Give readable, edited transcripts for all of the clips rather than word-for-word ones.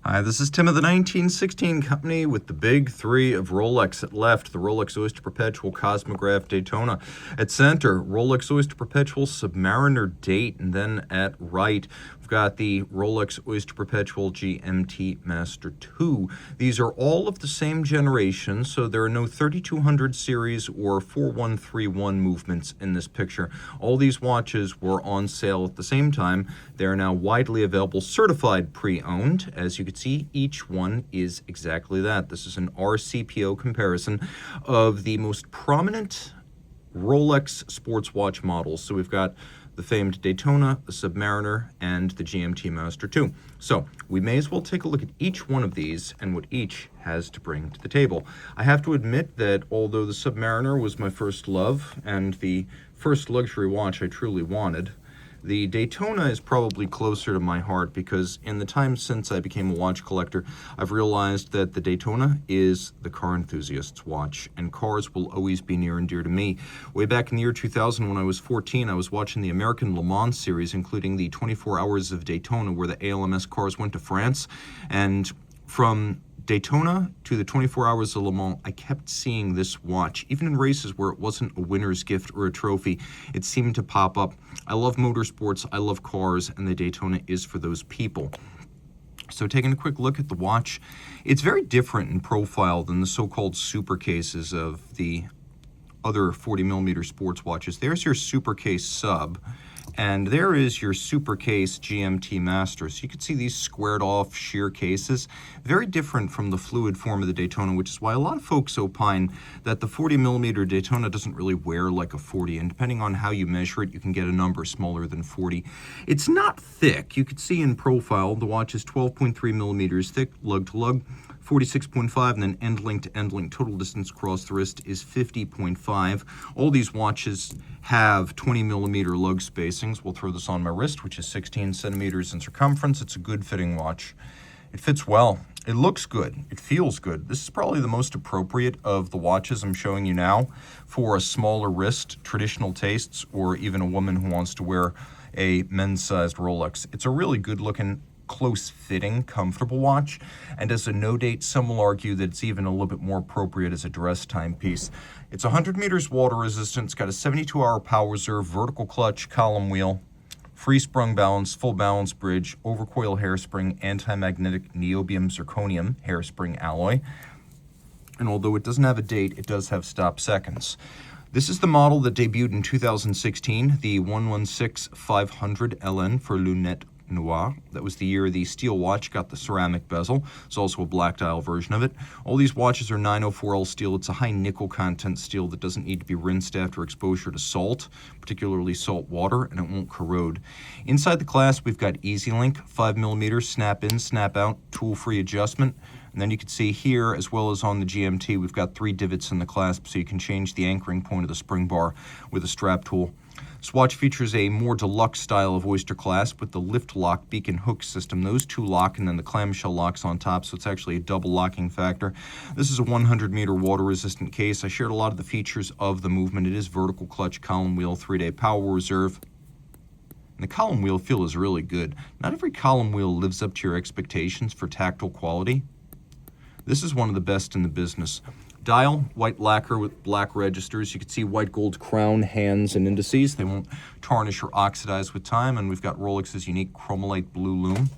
Hi, this is Tim of the 1916 Company with the big three of Rolex. At left, the Rolex Oyster Perpetual Cosmograph Daytona. At center, Rolex Oyster Perpetual Submariner date. And then at right, we've got the Rolex Oyster Perpetual GMT-Master II. These are all of the same generation, so there are no 3200 series or 4131 movements in this picture. All these watches were on sale at the same time. They are now widely available, certified pre-owned. As you can see, each one is exactly that. This is an rcpo comparison of the most prominent Rolex sports watch models. So we've got the famed Daytona, the Submariner, and the GMT-Master II. So we may as well take a look at each one of these and what each has to bring to the table. I have to admit that although the Submariner was my first love and the first luxury watch I truly wanted, the Daytona is probably closer to my heart because in the time since I became a watch collector, I've realized that the Daytona is the car enthusiast's watch, and cars will always be near and dear to me. Way back in the year 2000 when I was 14, I was watching the American Le Mans series, including the 24 Hours of Daytona, where the ALMS cars went to France, and from Daytona to the 24 Hours of Le Mans, I kept seeing this watch. Even in races where it wasn't a winner's gift or a trophy, it seemed to pop up. I love motorsports, I love cars, and the Daytona is for those people. So taking a quick look at the watch, it's very different in profile than the so-called super cases of the other 40mm sports watches. There's your super case sub, and there is your super case GMT Master. So you can see these squared off sheer cases, very different from the fluid form of the Daytona, which is why a lot of folks opine that the 40mm Daytona doesn't really wear like a 40, and depending on how you measure it, you can get a number smaller than 40. It's not thick. You can see in profile, the watch is 12.3mm thick, lug to lug, 46.5, and then end link to end link. Total distance across the wrist is 50.5. All these watches have 20mm lug spacings. We'll throw this on my wrist, which is 16 centimeters in circumference. It's a good fitting watch. It fits well. It looks good. It feels good. This is probably the most appropriate of the watches I'm showing you now for a smaller wrist, traditional tastes, or even a woman who wants to wear a men's-sized Rolex. It's a really good-looking, close-fitting, comfortable watch, and as a no-date, some will argue that it's even a little bit more appropriate as a dress timepiece. It's 100 meters water resistant. It's got a 72-hour power reserve, vertical clutch, column wheel, free sprung balance, full balance bridge, overcoil hairspring, anti-magnetic niobium zirconium hairspring alloy. And although it doesn't have a date, it does have stop seconds. This is the model that debuted in 2016, the 116-500 LN for Lunette Noir. That was the year the steel watch got the ceramic bezel. There's also a black dial version of it. All these watches are 904L steel. It's a high nickel content steel that doesn't need to be rinsed after exposure to salt, particularly salt water, and it won't corrode. Inside the clasp, we've got Easy Link, 5mm, snap in, snap out, tool-free adjustment. And then you can see here, as well as on the GMT, we've got 3 divots in the clasp, so you can change the anchoring point of the spring bar with a strap tool. This watch features a more deluxe style of Oyster clasp with the lift lock beacon hook system. Those two lock, and then the clamshell locks on top, so it's actually a double locking factor. This is a 100-meter water-resistant case. I shared a lot of the features of the movement. It is vertical clutch, column wheel, 3-day power reserve. And the column wheel feel is really good. Not every column wheel lives up to your expectations for tactile quality. This is one of the best in the business. Dial, white lacquer with black registers. You can see white gold crown, hands, and indices. They won't tarnish or oxidize with time. And we've got Rolex's unique chromolite blue lume.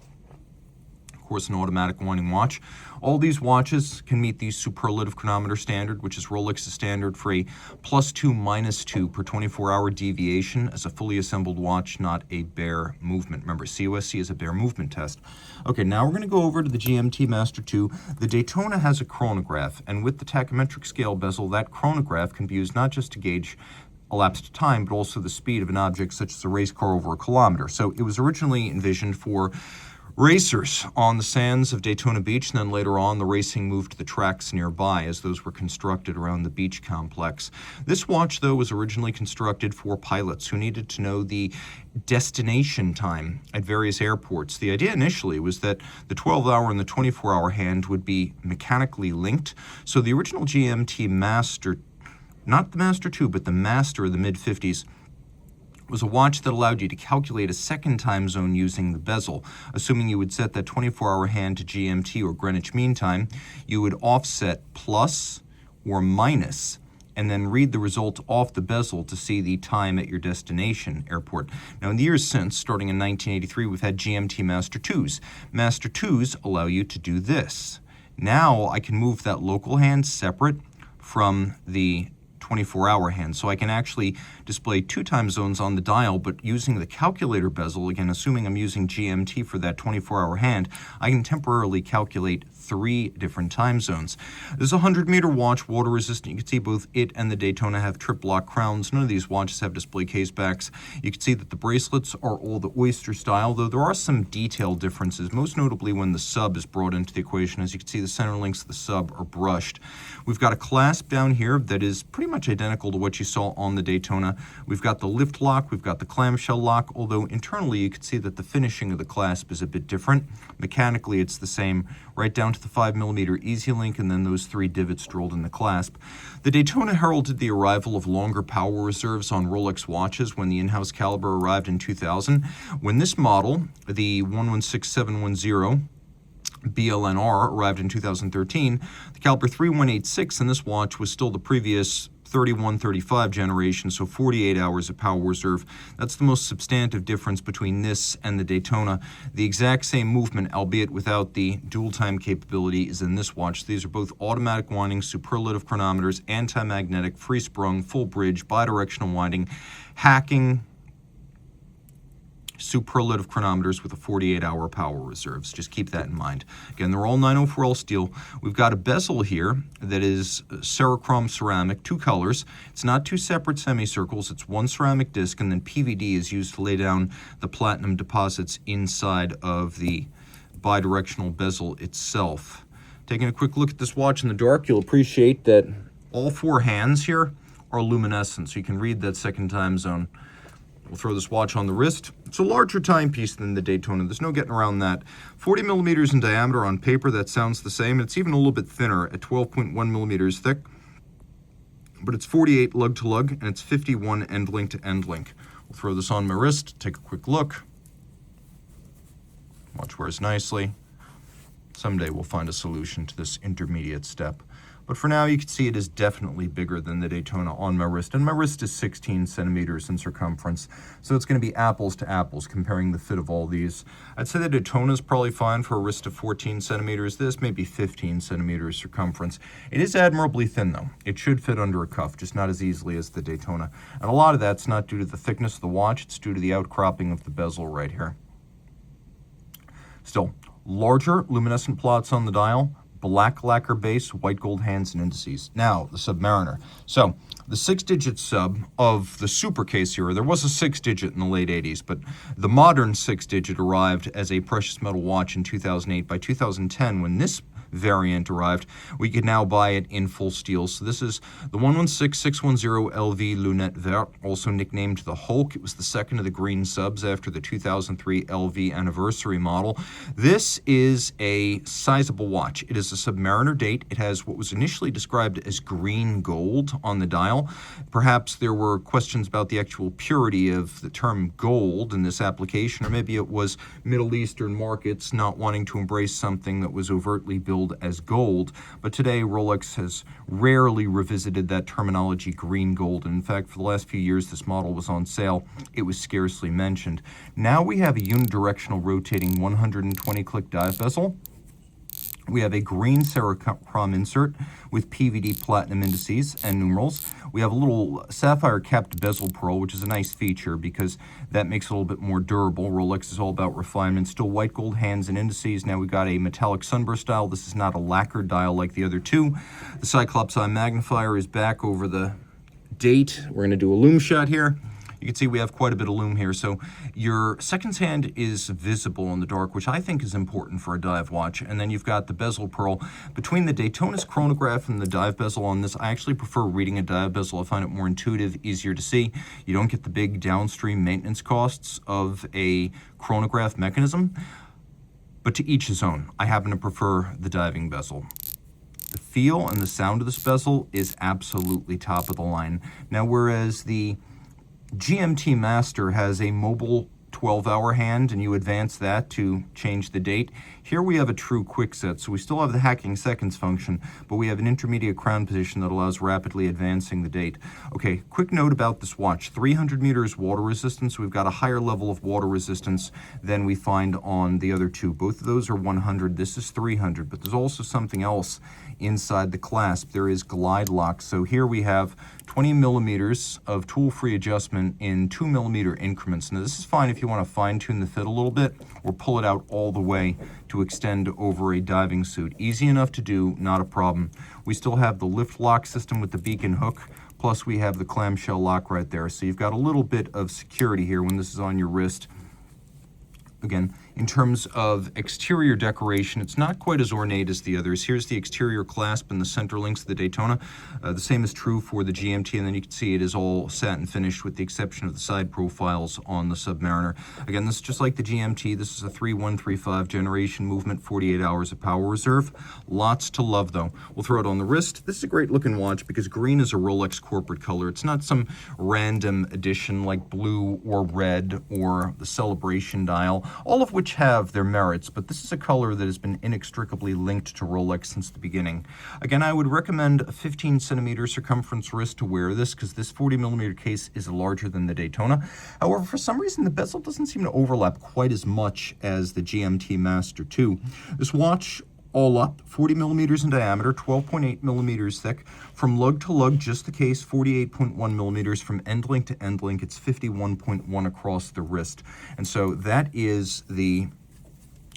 Of course, an automatic winding watch. All these watches can meet the superlative chronometer standard, which is Rolex's standard for a +2, -2 per 24-hour deviation as a fully assembled watch, not a bare movement. Remember, COSC is a bare movement test. Okay, now we're going to go over to the GMT Master II. The Daytona has a chronograph, and with the tachymetric scale bezel, that chronograph can be used not just to gauge elapsed time, but also the speed of an object such as a race car over a kilometer. So it was originally envisioned for racers on the sands of Daytona Beach, and then later on the racing moved to the tracks nearby as those were constructed around the beach complex. This watch, though, was originally constructed for pilots who needed to know the destination time at various airports. The idea initially was that the 12-hour and the 24-hour hand would be mechanically linked, so the original GMT Master, not the Master II, but the Master of the mid-50s, was a watch that allowed you to calculate a second time zone using the bezel. Assuming you would set that 24-hour hand to GMT or Greenwich Mean Time, you would offset plus or minus and then read the result off the bezel to see the time at your destination airport. Now, in the years since, starting in 1983, we've had GMT-Master IIs. Master IIs allow you to do this. Now I can move that local hand separate from the 24-hour hand. So I can actually display 2 time zones on the dial, but using the calculator bezel, again, assuming I'm using GMT for that 24-hour hand, I can temporarily calculate 3 different time zones. This is a 100-meter watch, water resistant. You can see both it and the Daytona have trip-lock crowns. None of these watches have display case backs. You can see that the bracelets are all the Oyster style, though there are some detail differences, most notably when the sub is brought into the equation. As you can see, the center links of the sub are brushed. We've got a clasp down here that is pretty much identical to what you saw on the Daytona. We've got the lift lock, we've got the clamshell lock, although internally you can see that the finishing of the clasp is a bit different. Mechanically, it's the same, right down to the 5mm easy link and then those 3 divots drilled in the clasp. The Daytona heralded the arrival of longer power reserves on Rolex watches when the in-house caliber arrived in 2000. When this model, the 116710, BLNR, arrived in 2013, the caliber 3186 in this watch was still the previous 3135 generation, so 48 hours of power reserve. That's the most substantive difference between this and the Daytona. The exact same movement, albeit without the dual time capability, is in this watch. These are both automatic winding, superlative chronometers, anti-magnetic, free sprung, full bridge, bidirectional winding, hacking, superlative chronometers with a 48-hour power reserves. Just keep that in mind. Again, they're all 904L steel. We've got a bezel here that is cerachrom ceramic, 2 colors. It's not 2 separate semicircles. It's 1 ceramic disc, and then PVD is used to lay down the platinum deposits inside of the bidirectional bezel itself. Taking a quick look at this watch in the dark, you'll appreciate that all 4 hands here are luminescent, so you can read that second time zone. We'll throw this watch on the wrist. It's a larger timepiece than the Daytona. There's no getting around that. 40 millimeters in diameter on paper. That sounds the same. It's even a little bit thinner at 12.1 millimeters thick. But it's 48 lug-to-lug, and it's 51 end-link to end-link. We'll throw this on my wrist, take a quick look. Watch wears nicely. Someday we'll find a solution to this intermediate step. But for now, you can see it is definitely bigger than the Daytona on my wrist. And my wrist is 16 centimeters in circumference. So it's going to be apples to apples comparing the fit of all these. I'd say the Daytona is probably fine for a wrist of 14 centimeters. This may be 15 centimeters circumference. It is admirably thin, though. It should fit under a cuff, just not as easily as the Daytona. And a lot of that's not due to the thickness of the watch. It's due to the outcropping of the bezel right here. Still, larger luminescent plots on the dial. Black lacquer base, white gold hands and indices. Now, the Submariner. So, the 6-digit sub of the Super Case era, there was a 6-digit in the late 80s, but the modern 6-digit arrived as a precious metal watch in 2008. By 2010, when this variant arrived, we could now buy it in full steel. So this is the 116610 LV Lunette Vert, also nicknamed the Hulk. It was the second of the green subs after the 2003 LV anniversary model. This is a sizable watch. It is a Submariner date. It has what was initially described as green gold on the dial. Perhaps there were questions about the actual purity of the term gold in this application, or maybe it was Middle Eastern markets not wanting to embrace something that was overtly billed as gold, but today Rolex has rarely revisited that terminology green gold, and in fact for the last few years this model was on sale, it was scarcely mentioned. Now we have a unidirectional rotating 120 click dive bezel. We have a green cerachrom insert with PVD platinum indices and numerals. We have a little sapphire capped bezel pearl, which is a nice feature because that makes it a little bit more durable. Rolex is all about refinement. Still white gold hands and indices. Now we've got a metallic sunburst dial. This is not a lacquered dial like the other two. The Cyclops Eye magnifier is back over the date. We're going to do a lume shot here. You can see we have quite a bit of lume here. So your seconds hand is visible in the dark, which I think is important for a dive watch. And then you've got the bezel pearl. Between the Daytona's chronograph and the dive bezel on this, I actually prefer reading a dive bezel. I find it more intuitive, easier to see. You don't get the big downstream maintenance costs of a chronograph mechanism. But to each his own. I happen to prefer the diving bezel. The feel and the sound of this bezel is absolutely top of the line. Now, whereas the GMT Master has a mobile 12-hour hand, and you advance that to change the date. Here we have a true quick set, so we still have the hacking seconds function, but we have an intermediate crown position that allows rapidly advancing the date. Okay, quick note about this watch. 300 meters water resistance. We've got a higher level of water resistance than we find on the other two. Both of those are 100. This is 300, but there's also something else inside the clasp. There is glide lock. So here we have 20 millimeters of tool-free adjustment in 2 millimeter increments. Now this is fine if you want to fine-tune the fit a little bit or pull it out all the way to extend over a diving suit. Easy enough to do, not a problem. We still have the lift lock system with the beacon hook, plus we have the clamshell lock right there. So you've got a little bit of security here when this is on your wrist. Again, in terms of exterior decoration, it's not quite as ornate as the others. Here's the exterior clasp and the center links of the Daytona. The same is true for the GMT, and then you can see it is all satin finished with the exception of the side profiles on the Submariner. Again, this is just like the GMT. This is a 3135 generation movement, 48 hours of power reserve. Lots to love, though. We'll throw it on the wrist. This is a great looking watch because green is a Rolex corporate color. It's not some random addition like blue or red or the celebration dial, all of which have their merits, but this is a color that has been inextricably linked to Rolex since the beginning. Again, I would recommend a 15 centimeter circumference wrist to wear this because this 40 millimeter case is larger than the Daytona. However, for some reason, the bezel doesn't seem to overlap quite as much as the GMT-Master II. This watch, all up, 40 millimeters in diameter, 12.8 millimeters thick. From lug to lug, just the case, 48.1 millimeters. From end link to end link, it's 51.1 across the wrist. And so that is the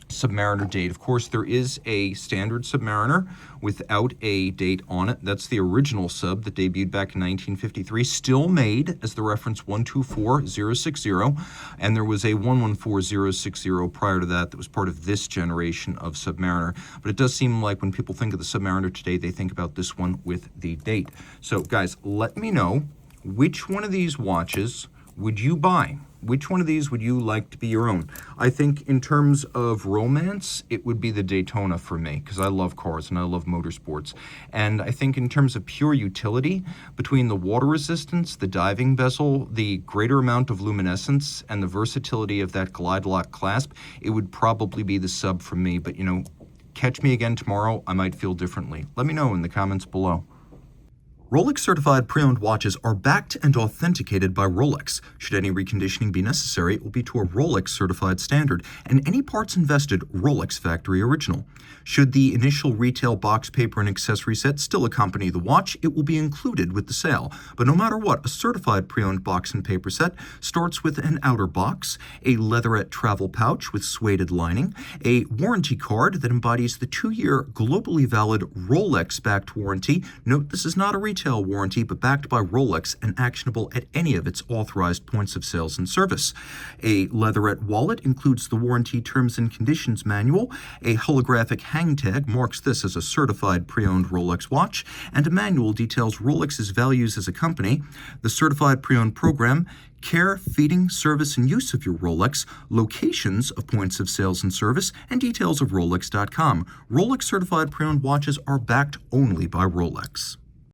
Submariner date. Of course, there is a standard Submariner without a date on it. That's the original sub that debuted back in 1953, still made as the reference 124060, and there was a 114060 prior to that was part of this generation of Submariner. But it does seem like when people think of the Submariner today, they think about this one with the date. So guys, let me know, which one of these watches would you buy? Which one of these would you like to be your own? I think in terms of romance, it would be the Daytona for me, because I love cars and I love motorsports. And I think in terms of pure utility, between the water resistance, the diving bezel, the greater amount of luminescence, and the versatility of that glide lock clasp, it would probably be the sub for me. But, you know, catch me again tomorrow, I might feel differently. Let me know in the comments below. Rolex certified pre-owned watches are backed and authenticated by Rolex. Should any reconditioning be necessary, it will be to a Rolex certified standard, and any parts invested Rolex factory original. Should the initial retail box, paper, and accessory set still accompany the watch, it will be included with the sale. But no matter what, a certified pre-owned box and paper set starts with an outer box, a leatherette travel pouch with suede lining, a warranty card that embodies the 2-year globally valid Rolex-backed warranty. Note this is not a retail warranty, but backed by Rolex and actionable at any of its authorized points of sales and service. A leatherette wallet includes the warranty terms and conditions manual. A holographic hang tag marks this as a certified pre-owned Rolex watch, and a manual details Rolex's values as a company, the certified pre-owned program, care, feeding, service, and use of your Rolex, locations of points of sales and service, and details of Rolex.com. Rolex certified pre-owned watches are backed only by Rolex.